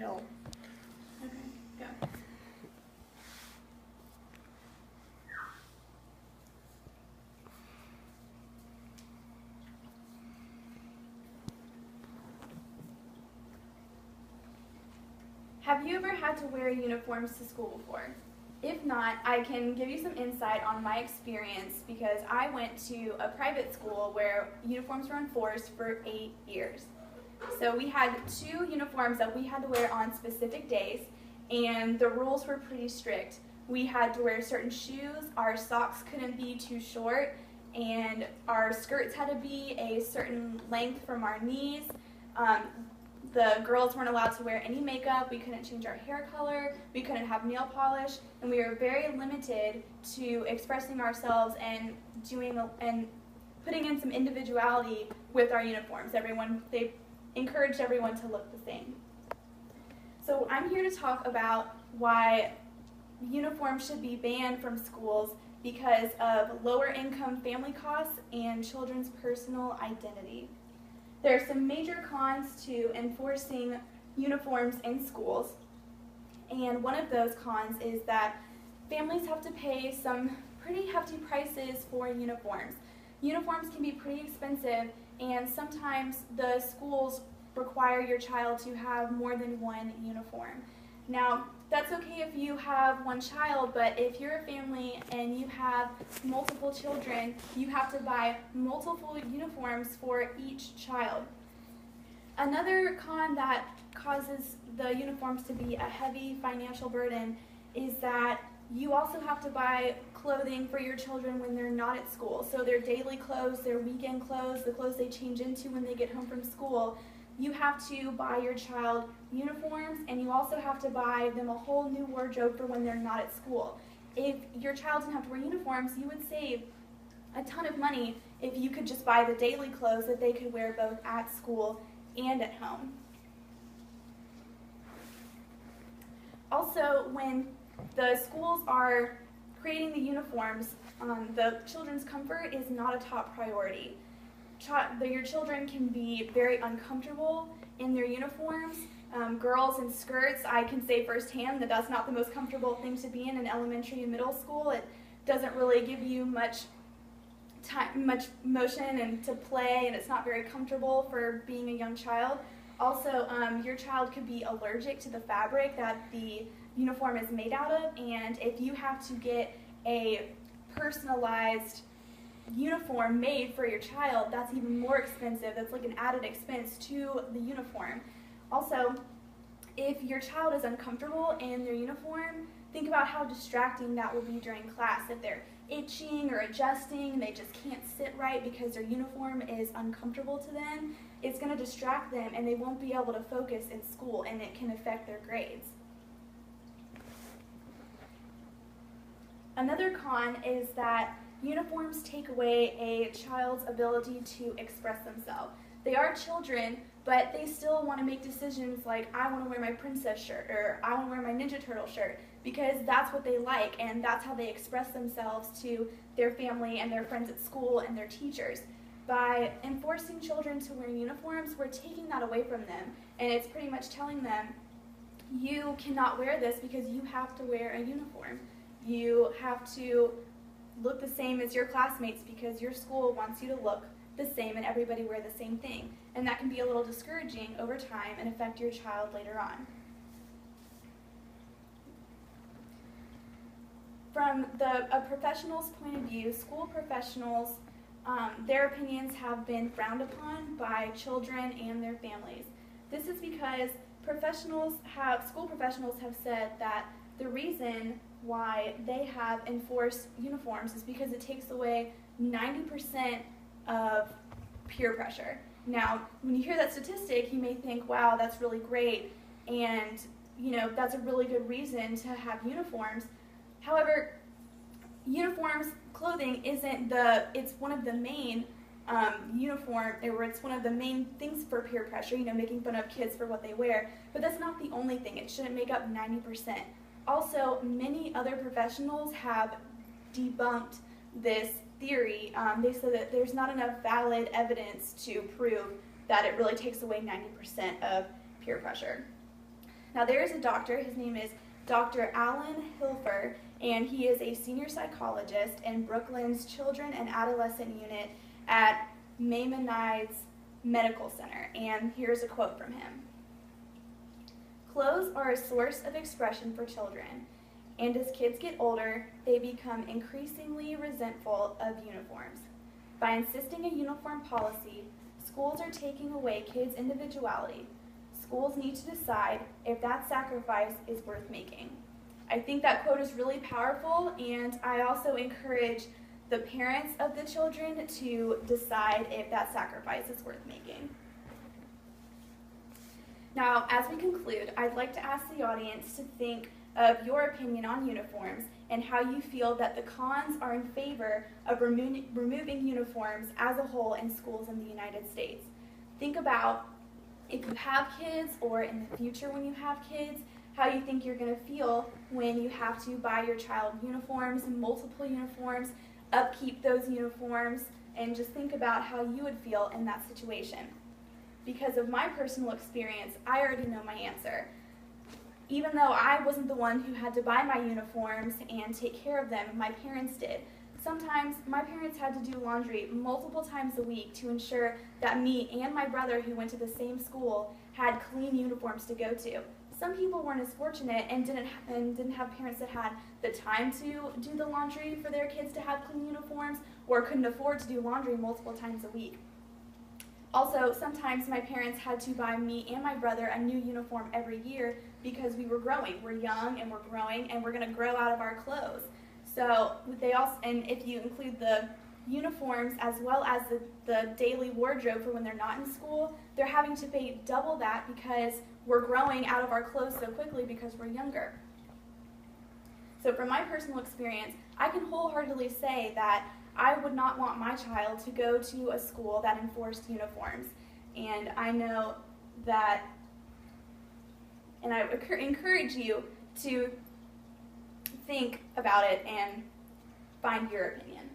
will. Okay, go. Have you ever had to wear uniforms to school before? If not, I can give you some insight on my experience because I went to a private school where uniforms were enforced for 8 years. So we had 2 uniforms that we had to wear on specific days, and the rules were pretty strict. We had to wear certain shoes, our socks couldn't be too short, and our skirts had to be a certain length from our knees. The girls weren't allowed to wear any makeup, we couldn't change our hair color, we couldn't have nail polish, and we were very limited to expressing ourselves and putting in some individuality with our uniforms. They encouraged everyone to look the same. So I'm here to talk about why uniforms should be banned from schools because of lower income family costs and children's personal identity. There are some major cons to enforcing uniforms in schools, and one of those cons is that families have to pay some pretty hefty prices for uniforms. Uniforms can be pretty expensive, and sometimes the schools require your child to have more than one uniform. Now, that's okay if you have one child, but if you're a family and you have multiple children, you have to buy multiple uniforms for each child. Another con that causes the uniforms to be a heavy financial burden is that you also have to buy clothing for your children when they're not at school. So their daily clothes, their weekend clothes, the clothes they change into when they get home from school. You have to buy your child uniforms, and you also have to buy them a whole new wardrobe for when they're not at school. If your child didn't have to wear uniforms, you would save a ton of money if you could just buy the daily clothes that they could wear both at school and at home. Also, when the schools are creating the uniforms, the children's comfort is not a top priority. Your children can be very uncomfortable in their uniforms. Girls in skirts, I can say firsthand that that's not the most comfortable thing to be in elementary and middle school. It doesn't really give you much motion and to play, and it's not very comfortable for being a young child. Also, your child could be allergic to the fabric that the uniform is made out of, and if you have to get a personalized uniform made for your child, that's even more expensive. That's like an added expense to the uniform. Also, if your child is uncomfortable in their uniform, think about how distracting that will be during class. If they're itching or adjusting, they just can't sit right because their uniform is uncomfortable to them, it's going to distract them and they won't be able to focus in school, and it can affect their grades. Another con is that uniforms take away a child's ability to express themselves. They are children, but they still want to make decisions like, I want to wear my princess shirt, or I want to wear my Ninja Turtle shirt, because that's what they like, and that's how they express themselves to their family and their friends at school and their teachers. By enforcing children to wear uniforms, we're taking that away from them, and it's pretty much telling them, you cannot wear this because you have to wear a uniform. You have to look the same as your classmates because your school wants you to look the same and everybody wear the same thing. And that can be a little discouraging over time and affect your child later on. From a professional's point of view, school professionals, their opinions have been frowned upon by children and their families. This is because school professionals have said that the reason why they have enforced uniforms is because it takes away 90% of peer pressure. Now, when you hear that statistic, you may think, wow, that's really great, and that's a really good reason to have uniforms. However, clothing it's one of the main it's one of the main things for peer pressure, making fun of kids for what they wear, but that's not the only thing. It shouldn't make up 90%. Also, many other professionals have debunked this theory. They said that there's not enough valid evidence to prove that it really takes away 90% of peer pressure. Now there is a doctor, his name is Dr. Alan Hilfer, and he is a senior psychologist in Brooklyn's Children and Adolescent Unit at Maimonides Medical Center, and here's a quote from him. "Clothes are a source of expression for children, and as kids get older, they become increasingly resentful of uniforms. By insisting a uniform policy, schools are taking away kids' individuality. Schools need to decide if that sacrifice is worth making." I think that quote is really powerful, and I also encourage the parents of the children to decide if that sacrifice is worth making. Now, as we conclude, I'd like to ask the audience to think of your opinion on uniforms and how you feel that the cons are in favor of removing uniforms as a whole in schools in the United States. Think about if you have kids, or in the future when you have kids, how you think you're going to feel when you have to buy your child uniforms, multiple uniforms, upkeep those uniforms, and just think about how you would feel in that situation. Because of my personal experience, I already know my answer. Even though I wasn't the one who had to buy my uniforms and take care of them, my parents did. Sometimes my parents had to do laundry multiple times a week to ensure that me and my brother, who went to the same school, had clean uniforms to go to. Some people weren't as fortunate and didn't have parents that had the time to do the laundry for their kids to have clean uniforms, or couldn't afford to do laundry multiple times a week. Also, sometimes my parents had to buy me and my brother a new uniform every year because we were growing. We're young and we're growing, and we're going to grow out of our clothes. So they also, and if you include the uniforms as well as the daily wardrobe for when they're not in school, they're having to pay double that because we're growing out of our clothes so quickly because we're younger. So from my personal experience, I can wholeheartedly say that I would not want my child to go to a school that enforced uniforms. And I know that, and I encourage you to think about it and find your opinion.